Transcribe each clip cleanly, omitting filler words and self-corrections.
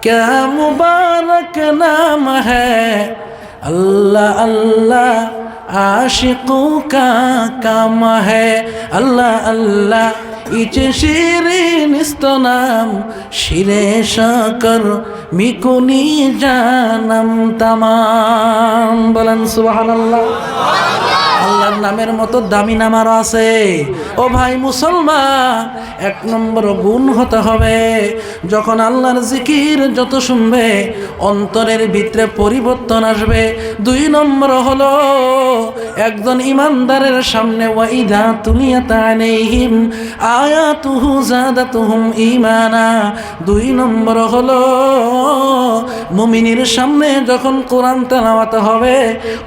क्या मुबारक नाम है, अल्लाह अल्लाह आशिकों का काम है। अल्लाह अल्लाह इचे शिरीन स्तनाम शिरे शाकर मिकुनी जानम तमाम। বলেন সুবহানাল্লাহ। আল্লাহর নামের মতো দামি নাম আর আছে? ও ভাই মুসলমান, এক নম্বর গুণ হতে হবে, যখন আল্লাহর জিকির যত শুনবে অন্তরের ভিতরে পরিবর্তন আসবে। দুই নম্বর হলো একজন ইমানদারের সামনে ওয়াইদা তুলিয়াত আলাইহিম আয়াতুহু যাদাতুহুম ঈমানা। দুই নম্বর হলো মুমিনের সামনে যখন কোরআন তেলাওয়াত হবে,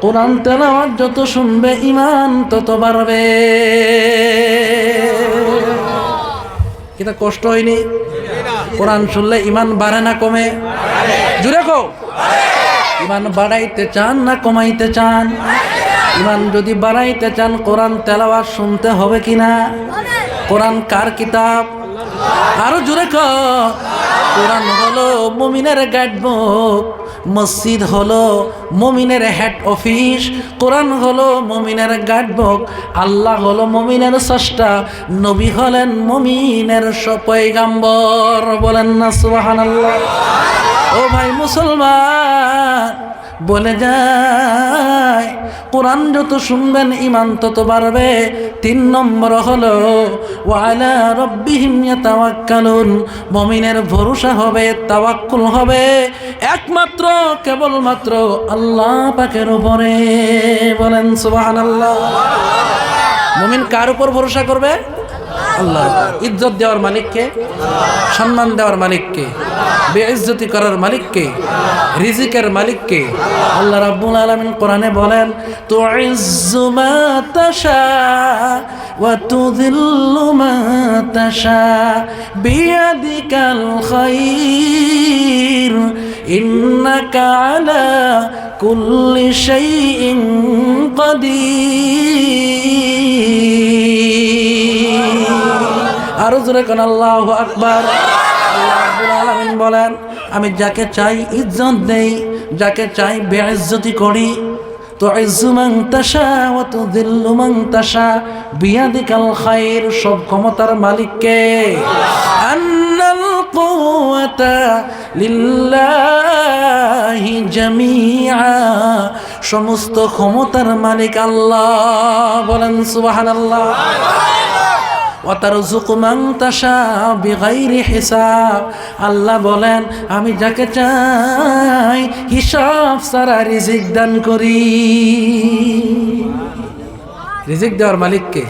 কোরআন তেলাওয়াত যত শুনবে ঈমান তত বাড়বে। এটা কষ্ট হয়নি? কোরআন শুনলে ঈমান বাড়ে না কমে? জুড়ে কও, ঈমান বাড়াইতে চান না কমাইতে চান? ঈমান যদি বাড়াইতে চান কোরআন তেলাওয়াত শুনতে হবে কিনা? কোরআন কার কিতাব? আরো জোরে কও। কোরআন হলো মুমিনের গাইডবুক, মসজিদ হলো মুমিনের হেড অফিস, কোরআন হলো মুমিনের গাইডবুক, আল্লাহ হলো মুমিনের স্রষ্টা, নবী হলেন মুমিনের পয়গম্বর। বলেন না সুবহানাল্লাহ। ও ভাই মুসলমান, বলে যায় কোরআন যত শুনবেন ঈমান তত বাড়বে। তিন নম্বর হলো ওয়ালা রব্বিহিম ইয়াতাওয়াক্কালুন, মুমিনের ভরসা হবে, তাওয়াক্কুল হবে একমাত্র কেবলমাত্র আল্লাহ পাকের উপরে। বলেন সুবহানাল্লাহ। মুমিন কার উপর ভরসা করবে? আল্লাহ। ইজ্জত দেওয়ার মালিককে, সম্মান দেওয়ার মালিককে, বেইজ্জতি করার মালিককে, রিজিকের মালিককে আল্লাহ রাব্বুল আলামিন কোরআনে বলেন, তুইজ্জু মা তাশা ওয়া তুযিল্লু মা তাশা বিয়াদিকাল খায়র ইন্নাকা আলা কুল্লি শাইইন কাদির। আরো জোরে কোন আল্লাহু আকবার। আল্লাহ রাব্বুল আলামিন বলেন, আমি যাকে চাই ইজ্জত দেই, যাকে চাই বেইজ্জতি করি। তুইজ্জু মান তাশা ওয়া তুযিল্লু মান তাশা বিয়াদিকাল খায়র, সব ক্ষমতার মালিক কে? আন্নাল কুওয়াতা লিল্লাহি জামিআ, সমস্ত ক্ষমতার মালিক আল্লাহ। বলেন সুবহানাল্লাহ। ওয়াতারযুকু মান তাশা বিগাইরি হিসাব, আল্লাহ বলেন আমি যাকে চাই হিসাব ছাড়া রিজিক দান করি। রিজিক দেওয়ার মালিককে।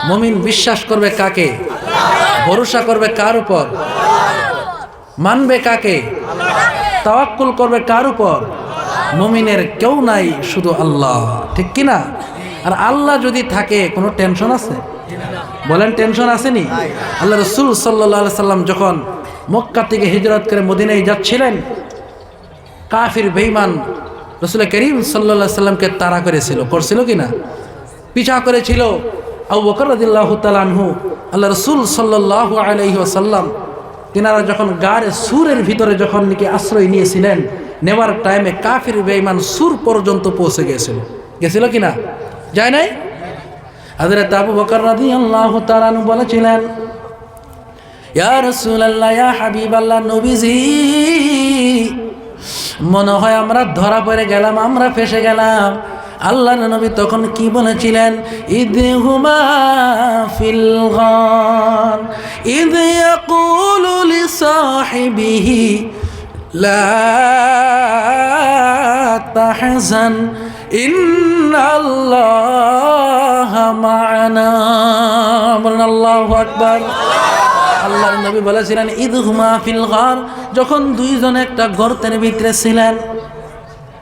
মুমিন বিশ্বাস করবে কাকে? ভরসা করবে কার উপর? মানবে কাকে? তাওয়াক্কুল করবে কার উপর? মুমিনের কেউ নাই, শুধু আল্লাহ। ঠিক কিনা? আর আল্লাহ যদি থাকে কোনো টেনশন আছে? বলেন টেনশন আসেনি? আল্লাহ রাসূল সাল্লাল্লাহু আলাইহি সাল্লাম যখন মক্কা থেকে হিজরত করে মদিনায় যাচ্ছিলেন, কাফির বেঈমান রাসূল করিম সাল্লাল্লাহু আলাইহি সাল্লামকে তাড়া করছিল কিনা? পিছা করেছিল। আবু বকর রাদিয়াল্লাহু তাআলা আনহু, আল্লাহ রাসূল সাল্লাল্লাহু আলাইহি ওয়াসাল্লাম তিনারা যখন গারে সুরের ভিতরে যখন নাকি আশ্রয় নিয়েছিলেন, নেওয়ার টাইমে কাফির বেঈমান সুর পর্যন্ত পৌঁছে গেছিল কিনা? যায় নাই? হযরত আবু বকর রাদিয়াল্লাহু তাআলা আনহু বলেছিলেন, ইয়া রাসূলুল্লাহ, ইয়া হাবিবাল্লাহ, নবীজি মনে হয় আমরা ধরা পড়ে গেলাম, আমরা ফেসে গেলাম। আল্লাহর নবী তখন কি বলেছিলেন? ইদহুমা ফিল গার ইদ ইয়াকুলু লিসাহিবিহি লা তাহজান ইন্নাল্লাহা মা'ানা। বলেন আল্লাহু আকবার। আল্লাহর নবী বলেছিলেন ইদহুমা ফিল গার, যখন দুইজন একটা গর্তের ভিতরে ছিলেন,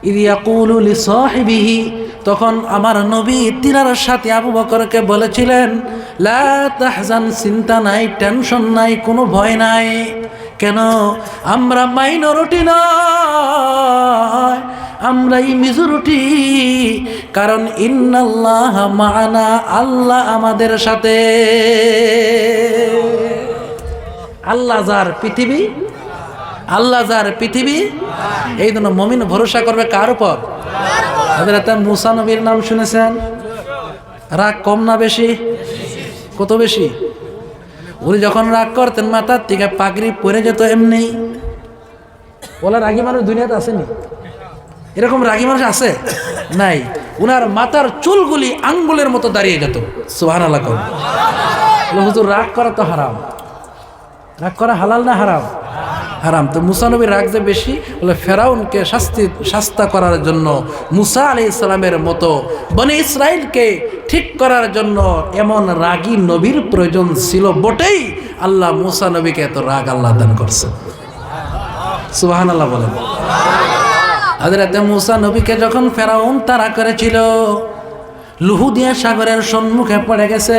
ইদ ইয়াকুলু লিসাহিবিহি, তখন আমার নবী তিনার সাথে আবু বকরকে বলেছিলেন লা তাহজান, চিন্তা নাই, টেনশন নাই, কোনো ভয় নাই। কেন? আমরা মাইনরিটি নয়, আমরা এই মেজরিটি। কারণ ইন্নাল্লাহা মা'ানা, আল্লাহ আমাদের সাথে। আল্লাহ যার পৃথিবী আল্লাহ যার পৃথিবী, এই জন্য মুমিন ভরসা করবে কার উপর? হযরত মূসা নবীর নাম শুনেছেন? রাগ কম না বেশি? কত বেশি? উনি যখন রাগ করতেন মাথার থেকে পাগড়ি পরে যেত এমনি। বলে রাগী মানুষ দুনিয়াতে আসেনি? এরকম রাগী মানুষ আছে? নাই। উনার মাথার চুলগুলি আঙ্গুলের মতো দাঁড়িয়ে যেত। সুবহানাল্লাহ। হুজুর রাগ করা তো হারাম। রাগ করা হালাল না হারাম? হারাম। তো মূসা নবীর রাগ যে বেশি, বলে ফেরাউনকে শাস্তা করার জন্য মূসা আলাইহিস সালামের মতো বনি ইসরাইলকে ঠিক করার জন্য এমন রাগী নবীর প্রয়োজন ছিল বটেই আল্লাহ মূসা নবীকে এত রাগ আল্লাহ দান করছে। সুবহানাল্লাহ বলেন। হযরত মূসা নবীকে যখন ফেরাউন তাড়া করেছিল, লুহুদিয়া সাগরের সম্মুখে পড়ে গেছে।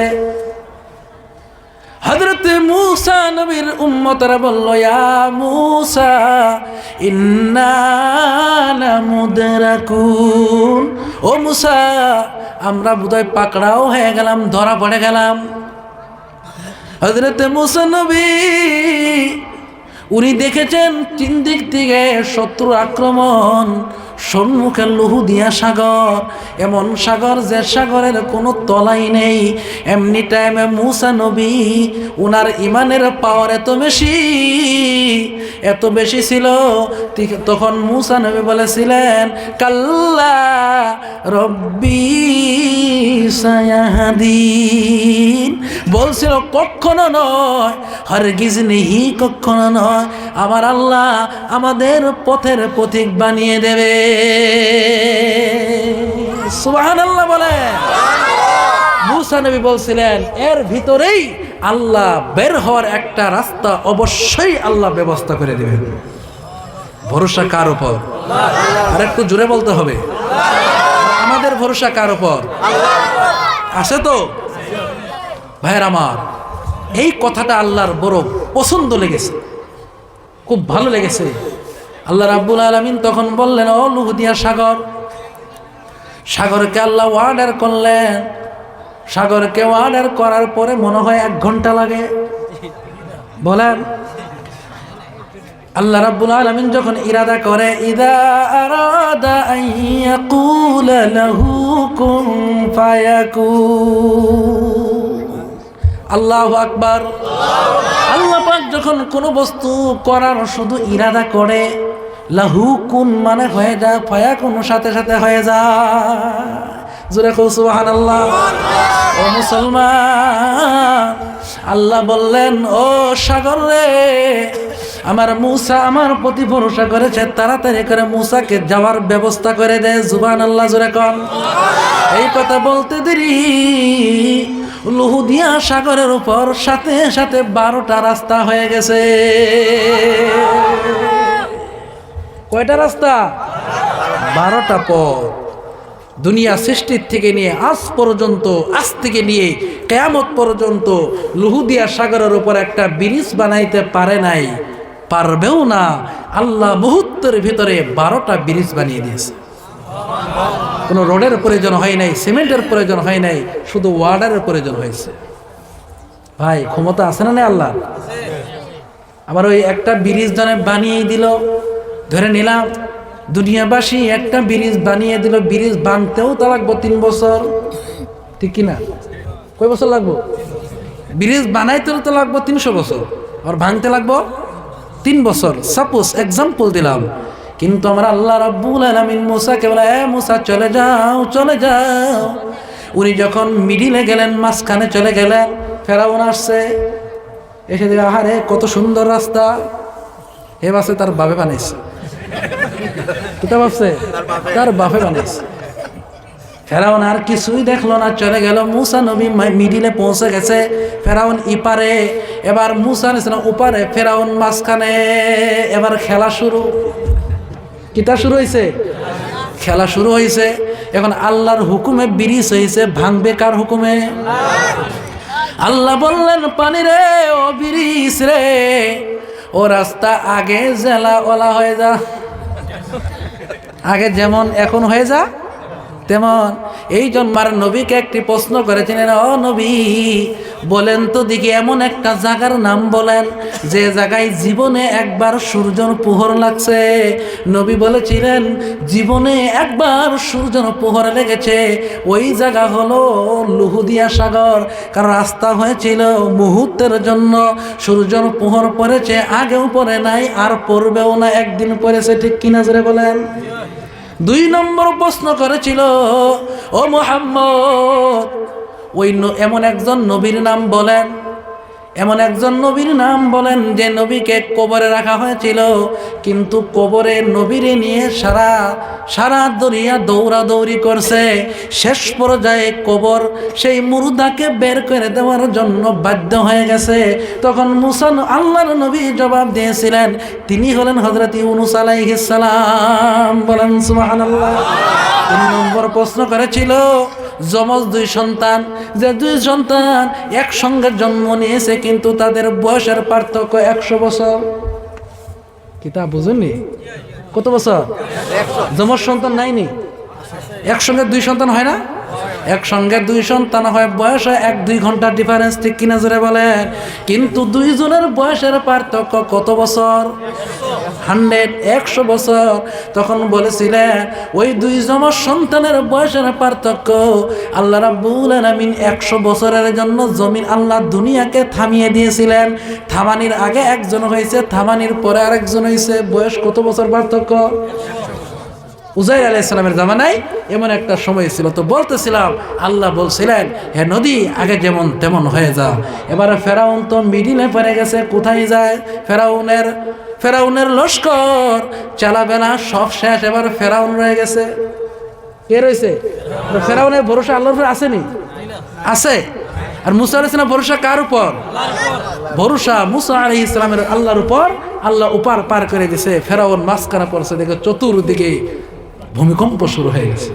হযরত মূসা নবীর উম্মতরা বলল, ইয়া মূসা ইন্না লামুদরাকুন। ও মূসা, আমরা বোধহয় পাকড়াও হয়ে গেলাম, ধরা পড়ে গেলাম। হযরত মূসা নবী উনি দেখেছেন তিন দিক থেকে শত্রু আক্রমণ, সম্মুখে লুহুদিয়া সাগর, এমন সাগর যে সাগরের কোনো তলাই নেই। এমনি টাইমে মূসা নবী উনার ইমানের পাওয়ার এত বেশি ছিল, তখন মূসা নবী বলেছিলেন, কাল্লা রব্বি সায়াহদিন। বলছিল কখনো নয়, হারগিজ নেহি, কখনো নয়, আমার আল্লাহ আমাদের পথের পথিক বানিয়ে দেবে। সুবহানাল্লাহ বলে। মূসা নবী বলছিলেন এর ভিতরেই আল্লাহ বের হওয়ার একটা রাস্তা অবশ্যই আল্লাহ ব্যবস্থা করে দেবেন। ভরসা কার উপর? আর একটু জোরে বলতে হবে। আমাদের ভরসা কার উপর? আছে তো ভাইয়ের আমার, এই কথাটা আল্লাহর বড় পছন্দ লেগেছে, খুব ভালো লেগেছে। আল্লাহ রাব্বুল আলামিন তখন বললেন, ও লুহুদিয়া সাগর, সাগরকে আল্লাহ অর্ডার করলেন। সাগরকে অর্ডার করার পরে মনে হয় 1 ঘন্টা লাগে। বলেন, আল্লাহ রাব্বুল আলামিন যখন ইরাদা করে, ইদা আরাদা আইয়াকুলা লাহু কুন ফায়াকুন। আল্লাহু আকবার। আল্লাহ পাক যখন কোনো বস্তু করার শুধু ইরাদা করে, লাহু কুন মানে হয়ে যায়, ফায়াকুন সাথে সাথে হয়ে যায়। জোরে কও সুবহানাল্লাহ। ও মুসলমান, আল্লাহ বললেন, ও সাগর রে, আমার মূসা আমার প্রতি ভরসা করেছে, তাড়াতাড়ি করে মূসাকে যাওয়ার ব্যবস্থা করে দে। সুবহানাল্লাহ জোরে কন। এই কথা বলতে দেরি, লুহুদিয়া সাগরের উপর সাথে সাথে 12টা রাস্তা হয়ে গেছে। কয়টা রাস্তা? 12টা পথ। দুনিয়া সৃষ্টির থেকে নিয়ে আজ পর্যন্ত, আজ থেকে নিয়ে কিয়ামত পর্যন্ত লুহুদিয়া সাগরের উপর একটা ব্রিজ বানাইতে পারে নাই, পারবেও না। আল্লাহ মুহূর্তের ভিতরে 12টা ব্রিজ বানিয়ে দিয়েছে। কোনো রোডের প্রয়োজন হয় নাই, সিমেন্টের প্রয়োজন হয় নাই, শুধু ওয়াটারের প্রয়োজন হয়েছে। ভাই ক্ষমতা আছে না আল্লাহ? আবার ওই একটা ব্রিজ জানে বানিয়ে দিল, ধরে নিলাম দুনিয়াবাসী একটা ব্রিজ বানিয়ে দিল, ব্রিজ বানতেও তা লাগবো 3 বছর, ঠিক কিনা? কয় বছর লাগবো? ব্রিজ বানাইতেও তো লাগবো 300 বছর, আর ভাঙতে লাগবো 3 বছর। সাপোজ এক্সাম্পল দিলাম। কিন্তু আমরা আল্লাহ রাব্বুল আলামিন মূসাকে বলে, এ মূসা চলে যাও, চলে যাও। উনি যখন মিডিলে গেলেন, মাঝখানে চলে গেলেন, ফেরাউন আসছে, এসে দেখে আহারে কত সুন্দর রাস্তা। এ বাসে তার বাপে বানাইছে, কোথা ভাবছে? তার বাপে বানাইছে। ফেরাউন আর কিছুই দেখলো না, চলে গেল। মূসা নবী মিডিলে পৌঁছে গেছে, ফেরাউন ইপারে, এবার মূসা আলাইহিস ওপারে, ফেরাউন মাঝখানে। এবার খেলা শুরু। কিতা শুরু হয়েছে? খেলা শুরু হয়েছে। এখন আল্লাহর হুকুমে ব্রিজ হয়েছে, ভাঙবে কার হুকুমে? আল্লাহ বললেন, পানি রে, ও ব্রিজ রে, ও রাস্তা আগে জেলা ওলা হয়ে যা, আগে যেমন এখন হয়ে যা, তেমন এই জন্মার নবীকে একটি প্রশ্ন করেছিলেন, ও নবী বলেন তো দেখি এমন একটা জায়গার নাম বলেন যে জায়গায় জীবনে একবার সূর্যর পোহর লাগছে। নবী বলেছিলেন জীবনে একবার সূর্যর পোহর লেগেছে, ওই জায়গা হলো লুহুদিয়া সাগর। কারণ রাস্তা হয়েছিল মুহূর্তের জন্য, সূর্যর পোহর পড়েছে, আগেও পড়ে নাই আর পড়বেও না, একদিন পড়েছে। ঠিক কিনা জোরে বলেন। 2 নম্বর প্রশ্ন করেছিল, ও মুহাম্মদ ওই এমন একজন নবীর নাম বলেন, এমন একজন নবীর নাম বলেন যে নবীকে কবরে রাখা হয়েছিল, কিন্তু কবরে নবীরে নিয়ে সারা দরিয়া দৌড়াদৌড়ি করছে। শেষ পর্যায়ে কবর সেই মুর্দাকে বের করে দেওয়ার জন্য বাধ্য হয়ে গেছে। তখন মুসা আল্লাহর নবী জবাব দিয়েছিলেন, তিনি হলেন হযরত ইউনূস আলাইহিস সালাম। বলেন সুবহানাল্লাহ। 3 নম্বর প্রশ্ন করেছিল, যমজ 2 সন্তান, যে 2 সন্তান একসঙ্গে জন্ম নিয়েছে কিন্তু তাদের বয়সের পার্থক্য 100 বছর। কি তা বুঝেননি? কত বছর? যমজ সন্তান নাইনি, একসঙ্গে 2 সন্তান হয় না? একসঙ্গে 2 সন্তান হয়, বয়স হয় 1-2 ঘন্টার ডিফারেন্স। ঠিক কিনা জোরে বলেন। কিন্তু 2 জনের বয়সের পার্থক্য কত বছর? 100 বছর। তখন বলেছিলেন ওই 2 যমজ সন্তানের বয়সের পার্থক্য আল্লাহ রাব্বুল আলামিন 100 বছরের জন্য জমিন আল্লাহ দুনিয়াকে থামিয়ে দিয়েছিলেন। থামানির আগে একজন হয়েছে, থামানির পরে আরেকজন হয়েছে। বয়স কত বছর পার্থক্য? উজাইর আলাইহিস সালামের জামানায় এমন একটা সময় ছিল। তো বলতেছিলাম, আল্লাহ বলছিলেন হে নদী আগে যেমন তেমন হয়ে যা। এবারে ফেরাউন তো মিডিলে পড়ে গেছে, কোথায় যায়? ফেরাউনের লস্কর চালাবে না, সব শেষ। এবার ফেরাউন রয়ে গেছে। কে রয়েছে? ফেরাউনের ভরসা আল্লাহর উপর আসেনি? আছে। আর মুসা আলাইহিস সালাম ভরসা কার উপর? ভরসা মুসা আলাইহিস সালামের আল্লাহর উপর। আল্লাহ উপার পার করে দিয়েছে। ফেরাউন মাঝখানে পড়ছে, দেখে চতুর্দিকে ভূমিকম্প শুরু হয়ে গেছে।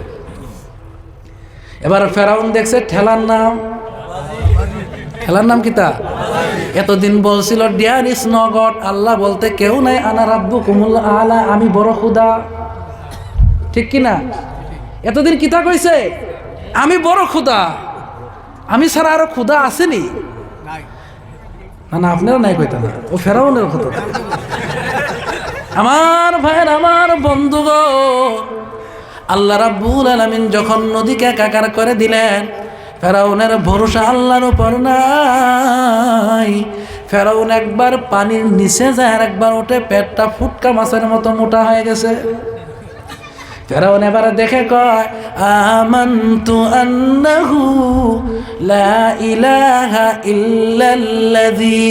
এবার ফেরাউন দেখছে ঠেলার নাম কি তা? এতদিন বলছিল ডিয়ার ইজ নো গড, আল্লাহ বলতে কেউ নাই, আনা রাব্বুকুমুল আলা, আমি বড় খুদা। ঠিক কিনা? এতদিন কিতা কইছে? আমি বড় খুদা, আমি ছাড়া আরো খুদা আসেনি? না আপনারা নাই কইতা না, ও ফেরাউনের কথা। আমার ভাইয়ের, আমার বন্ধুগণ, আল্লাহ রাব্বুল আলামিন যখন নদীকে একাকার করে দিলেন, ফেরাউনের ভরসা আল্লাহর উপর নাই। ফেরাউন একবার পানির নিচে যায় আর একবার ওঠে, পেটটা ফুটকা মাছের মতো মোটা হয়ে গেছে। ফেরাউন এবারে দেখে কয়, আমানতু আন্নাহু লা ইলাহা ইল্লাল্লাযী।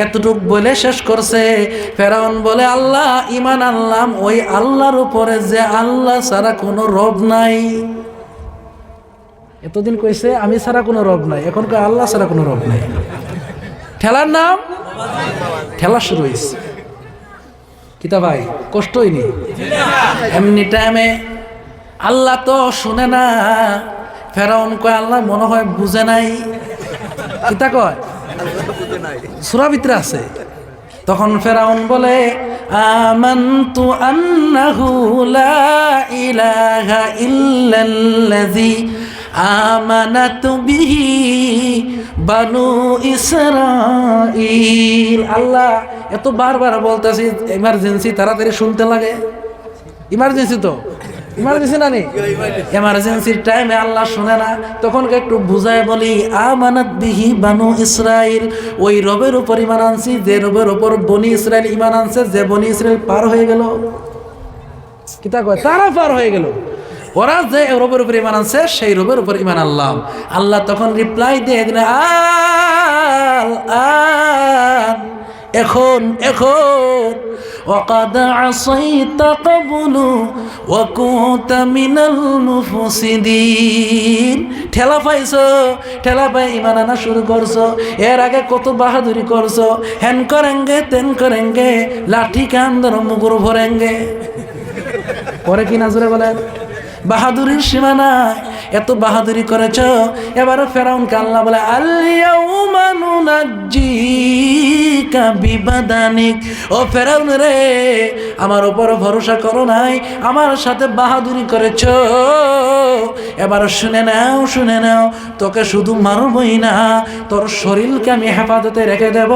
এতটুক বলে শেষ করছে। ফেরাউন বলে, আল্লাহ ঈমান আনলাম ওই আল্লাহর উপরে যে আল্লাহ ছাড়া কোনো রব নাই। এতদিন কইছে আমি ছাড়া কোনো রব নাই, এখন কয় আল্লাহ ছাড়া কোনো রব নাই। ঠেলার নাম ঠেলা শুরু হয়েছে। কিতা ভাই কষ্ট হয়নি? এমনি টাইমে আল্লাহ তো শুনে না। ফেরাউন কয় আল্লাহ মনে হয় বুঝে নাই। কিতা কয়? সূরা ভিতরে আছে। তখন ফেরাউন বলে, আমানতু আন্নাহু লা ইলাহা ইল্লাল্লাযী আমানাতু বিহি বানু ইসরাঈল। আল্লাহ এত বারবার বলতেছি, ইমার্জেন্সি তাড়াতাড়ি শুনতে লাগে। ইমার্জেন্সি তো ইমার্জেন্সি না নি, এমার্জেন্সির টাইমে আল্লাহ শুনে না। তখন একটু বুঝায় বলি, আমানাত বিহি বানু ইসরাঈল, ওই রবের উপর ঈমান আনছি যে রবের উপর বনি ইসরাঈল ঈমান আনছে, যে বনি ইসরাঈল পার হয়ে গেল। কিতা কয়? তারা পার হয়ে গেল। ওরা যে রবের উপর ঈমান আনছে সেই রবের উপর ঈমান আনলাম। আল্লাহ তখন রিপ্লাই দিয়ে দিলেন, এখন ওয়াকাদ আসাইতা ক্বাবলু ওয়া কুনতা মিনাল মুফসিদিন। ঠেলা পাইছো, ঠেলা পাই ঈমান আনা শুরু করছো। এর আগে কত বাহাদুরি করছো, হ্যান করেঙ্গে তেন করেঙ্গে, লাঠি কে আন্দর মুগুর ভরেঙ্গে। পরে কি না জোরে বলেন? বাহাদুরির সীমা নাই। এত বাহাদুরি করেছ। এবার ফেরাউনকে আল্লাহ বলে আল-ইয়াউমা নুনাজ্জিকা বিবাদানিক, ও ফেরাউন রে আমার উপর ভরসা করো নাই, আমার সাথে বাহাদুরি করেছ। এবার শুনে নাও, তোকে শুধু মারবই না, তোর শরীরকে আমি হেফাজতে রেখে দেব।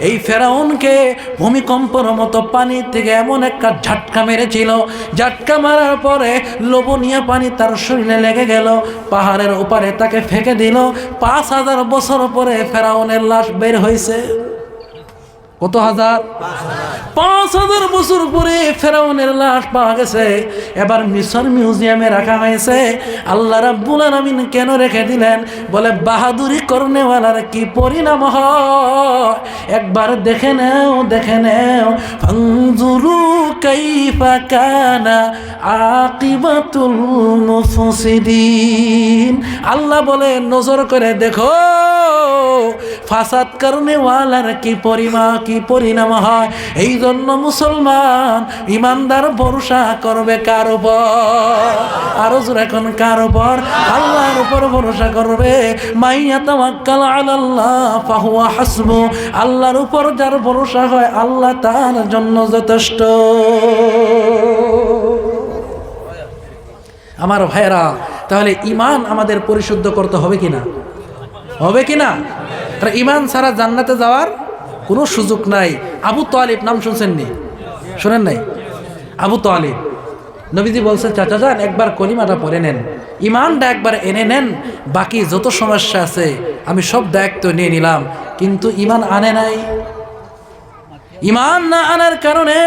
এই ফেরাউনকে ভূমিকম্পর মতো পানি থেকে এমন একটা ঝাটকা মেরেছিল, ঝাটকা মারার পরে লোভনীয় পানি তার শরীরে লেগে গেল, পাহাড়ের ওপারে তাকে ফেঁকে দিল। 5000 বছর পরে ফেরাউনের লাশ বের হয়েছে। কত হাজার? 5000 বছর পরে ফেরাউনের লাশ পাওয়া গেছে। এবার মিশর মিউজিয়ামে রাখা হয়েছে। আল্লাহ রাব্বুল আলামিন কেন রেখে দিলেন? বলে বাহাদুরি করনেওয়ালার কি পরিণাম হয় একবার দেখে নাও। ফানজুরু কাইফা কানা আকিবাতুল মুফসিদিন। আল্লাহ বলে নজর করে দেখো ফাসাদ করনেওয়ালার কি পরিণাম হয়। এই জন্য মুসলমান ইমানদার ভরসা করবে কার উপর? আরো জোরে এখন কার উপর? আল্লাহর উপর ভরসা করবে। মাইয়া তাওয়াক্কাল আলাল্লাহ ফাহুয়া হাসবু, আল্লাহর উপর যার ভরসা হয় আল্লাহ তার জন্য যথেষ্ট। আমার ভাইরা, তাহলে ঈমান আমাদের পরিশুদ্ধ করতে হবে কিনা? তার ঈমান ছাড়া জান্নাতে যাওয়ার কোনো সুযোগ নাই। আবু তালিব নাম শুনছেননি? শোনেন নাই? আবু তালিব নবীজি বলছেন চাচা যান একবার কলিমাটা পড়ে নেন, ঈমানটা একবার এনে নেন, বাকি যত সমস্যা আছে আমি সব দায়িত্ব নিয়ে নিলাম। কিন্তু ঈমান আনে নাই। ঈমান না আনার কারণে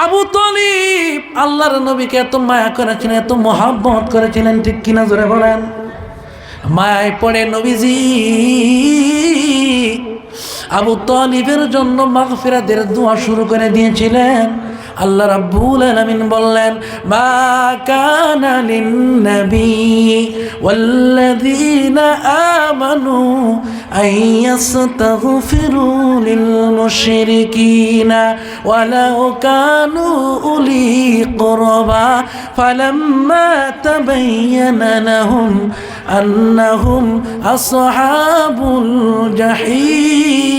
আবু তালিব আল্লাহর নবীকে এত মায়া করেছিলেন, এত মহব্বত করেছিলেন, ঠিক কিনা জোরে বলেন? মায়ায় পড়ে নবীজি আবু তালিবের জন্য মাগফিরাতের দোয়া শুরু করে দিয়েছিলেন। আল্লাহ রাব্বুল আলামিন বললেন মা কানা লিন-নবী ওয়াল্লাযীনা আমানু আইয়াস্তাগফিরু লিল-মুশরিকিনা ওয়ালাউ কানু উলি কুরবা ফালাম্মা তাবায়্যানা লাহুম আন্নাহুম আসহাবুল জাহিম।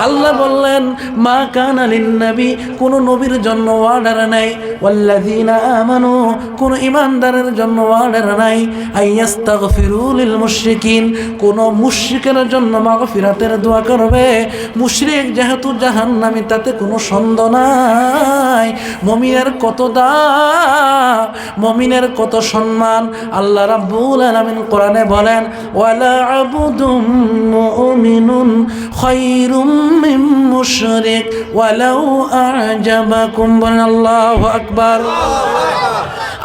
আল্লাহ বললেন মা কানা লিন-নবী, কোন নবীর জন্য অর্ডার নাই, ওয়াল্লাযীনা আমানু কোন ঈমানদারের জন্য অর্ডার নাই, আইয়াস্তাগফিরু লিল মুশরিকিন কোন মুশরিকের জন্য মাগফিরাতের দোয়া করবে। মুশরিক যেহেতু জাহান্নামী তাতে কোনো সন্দেহ নাই। মুমিনের কত দাম, মুমিনের কত সম্মান। আল্লাহ রাব্বুল আলামিন কোরআনে বলেন ওয়ালা আবুদুম মুমিনুন খায়রুম মিন মুশরিক ওয়ালাউ আ'জাবাকুম। বলেন আল্লাহু আকবার।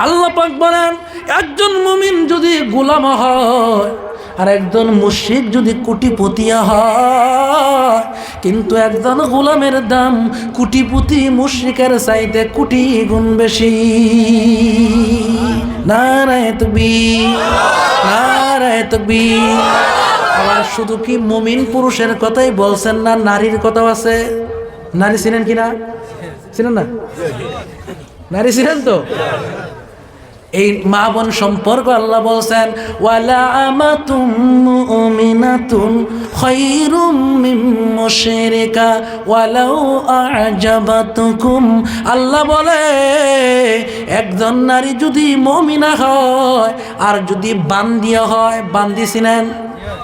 আল্লাহ পাক বলেন একজন মুমিন যদি গোলাম হয় আর একজন মুশরিক যদি কোটিপতি হয়, কিন্তু একজন গোলামের দাম কোটিপতি মুশরিকের চাইতে কোটি গুণ বেশি। নারায়ে তাকবীর, নারায়ে তাকবীর। আবার শুধু কি মুমিন পুরুষের কথাই বলছেন না, নারীর কথাও আছে। নারী ছিলেন কিনা? ছিলেন না? নারী ছিলেন তো? এই মা বোন সম্পর্ক আল্লাহ বলছেন ওয়ালা আমাতুম মুমিনাতুন খায়রুম মিন মুশরিকা ওয়ালাউ আ'জাবাতুকুম। আল্লাহ বলে একজন নারী যদি মুমিনা হয় আর যদি বান্দিয়া হয়, বান্দি ছিলেন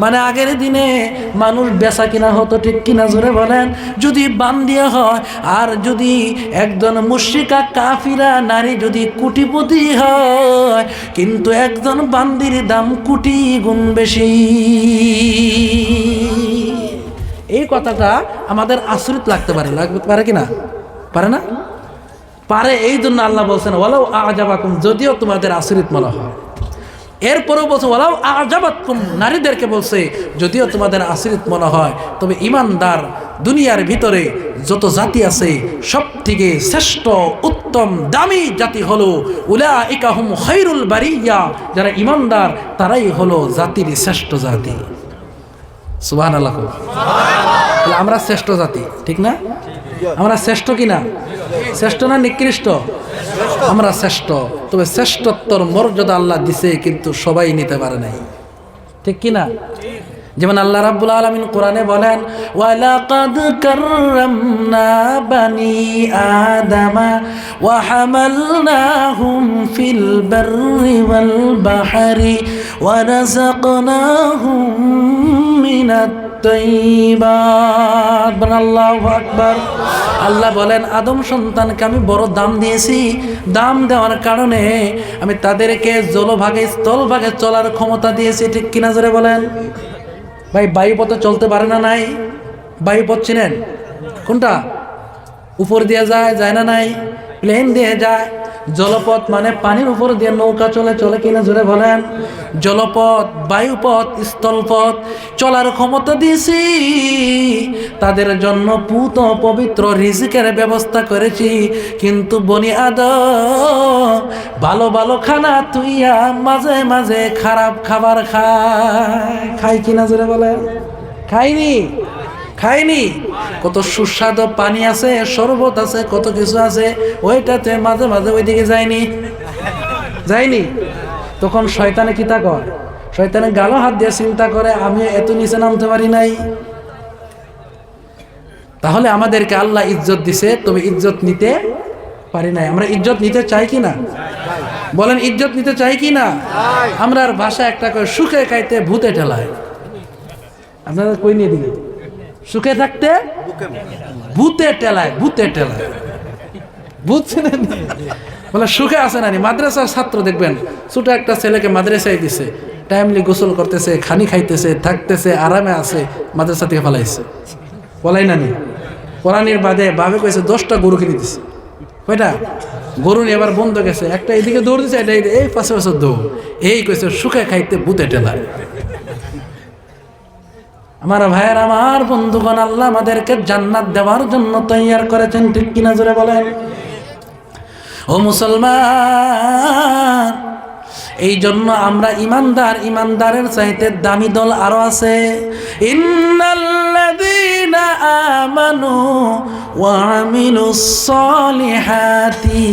মানে আগের দিনে মানুষ বেচা কিনা হতো, ঠিক কিনা জোরে বলেন? যদি বান্দিয়া হয় আর যদি একজন মুশরিকা কাফিরা নারী যদি কোটিপতি হয়, কিন্তু একজন বান্দির দাম কোটি গুণ বেশি। এই কথাটা আমাদের আচরিত লাগতে পারে কিনা? পারে না? পারে। এই জন্য আল্লাহ বলছেন ওয়ালাউ আ'জাবাকুম, যদিও তোমাদের আচরিত মনে হয়। এরপরেও বলছে ওয়ালাউ আ'জাবাতকুম, নারীদেরকে বলছে যদিও তোমাদের আচরিত মনে হয়, তবে ঈমানদার দুনিয়ার ভিতরে যত জাতি আছে সব থেকে শ্রেষ্ঠ উত্তম দামি জাতি হলো উলাইকা হুম খায়রুল বারিয়া। যারা ঈমানদার তারাই হলো জাতির শ্রেষ্ঠ জাতি। সুবহানাল্লাহ। আমরা শ্রেষ্ঠ জাতি, ঠিক না? আমরা শ্রেষ্ঠ কিনা? শ্রেষ্ঠ না নিকৃষ্ট? আমরা শ্রেষ্ঠ, তবে শ্রেষ্ঠত্বর মর্যাদা আল্লাহ দিছে, কিন্তু সবাই নিতে পারে নাই, ঠিক কি না? যেমন আল্লাহ রাব্বুল আলামিন কোরআনে বলেন, ওয়ালাকাদ কাররামনা বানি আদামা ওয়া হামালনাহুম ফিল বাররি ওয়াল বাহরি ওয়া রাযাকনাহুম মিনাত তাইয়্যিবাত। আল্লাহু আকবার। আল্লাহ বলেন, আদম সন্তানকে আমি বড় দাম দিয়েছি। দাম দেওয়ার কারণে আমি তাদেরকে জলভাগে স্থলভাগে চলার ক্ষমতা দিয়েছি, ঠিক কিনা জোরে বলেন? ভাই, বায়ুপথে চলতে পারে না? নাই? বায়ুপথ চিনেন? কোনটা? উপর দিয়ে যায়, যায় না? নাই? প্লেন দিয়ে যায়। জলপথ মানে পানির উপর দিয়ে নৌকা চলে, চলে কিনা জোরে বলেন? জলপথ, বায়ুপথ, স্থলপথ চলার ক্ষমতা দিয়েছি। তাদের জন্য পুত পবিত্র রিজিকের ব্যবস্থা করেছি। কিন্তু বনি আদম ভালো ভালো খানা তুইয়া মাঝে মাঝে খারাপ খাবার খাই কিনা জোরে বলেন? খাইনি? খাইনি? কত সুস্বাদু পানি আছে, শরবত আছে, কত কিছু আছে, ওইটাতে মাঝে মাঝে ওইদিকে যায়নি? যায়নি? তখন শয়তানে কি তা কর? শয়তানে গালো হাত দিয়ে চিন্তা করে, আমি এত নিচে নামতে পারি নাই। তাহলে আমাদেরকে আল্লাহ ইজ্জত দিছে, তবে ইজ্জত নিতে পারি নাই। আমরা ইজ্জত নিতে চাই কি না? বলেন, ইজ্জত নিতে চাই কি না? আমরা আর ভাষা একটা করে, সুখে খাইতে ভূতে ঠেলায়। আপনারা কই নিয়ে দিলেন? সুখে থাকতে ভূতে টেলায়, ভূতে টেলায়। বুঝছেন? বলে সুখে আছে না? মাদ্রাসার ছাত্র দেখবেন, ছোট একটা ছেলেকে মাদ্রাসায় দিছে, টাইমলি গোসল করতেছে, খানি খাইতেছে, থাকতেছে, আরামে আছে, মাদ্রাসা থেকে ফেলাইছে। বলাই না নি? পরানির বাদে বাবে কইছে 10টা গরু কিনে দিছে। কয়টা গরু নিয়ে এবার বন্ধ গেছে, একটা এদিকে দৌড় দিছে, এটা এই পাশে পাশে দৌড়। এই কইছে সুখে খাইতে ভূতে টেলায়। আমার ভাইয়ের, আমার বন্ধুগণ, আল্লাহ আমাদেরকে জান্নাত দেওয়ার জন্য তৈয়ার করেছেন, ঠিক কিনা জোরে বলেন? ও মুসলমান, এই জন্য আমরা ইমানদার, ইমানদারের চাইতে দামি দল আরো আছে। ইন্নাল্লাযীনা আমানু ওয়া আমিলুস সালিহাতি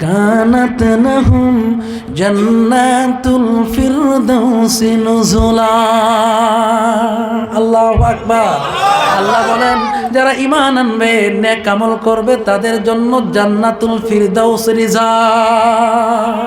কানাত লাহুম জান্নাতুল ফিরদাউসি নুজুলা। আল্লাহু আকবার। আল্লাহ বলেন, যারা ঈমান আনবে, নেক আমল করবে, তাদের জন্য জান্নাতুল ফিরদাউস রিজার্ভ।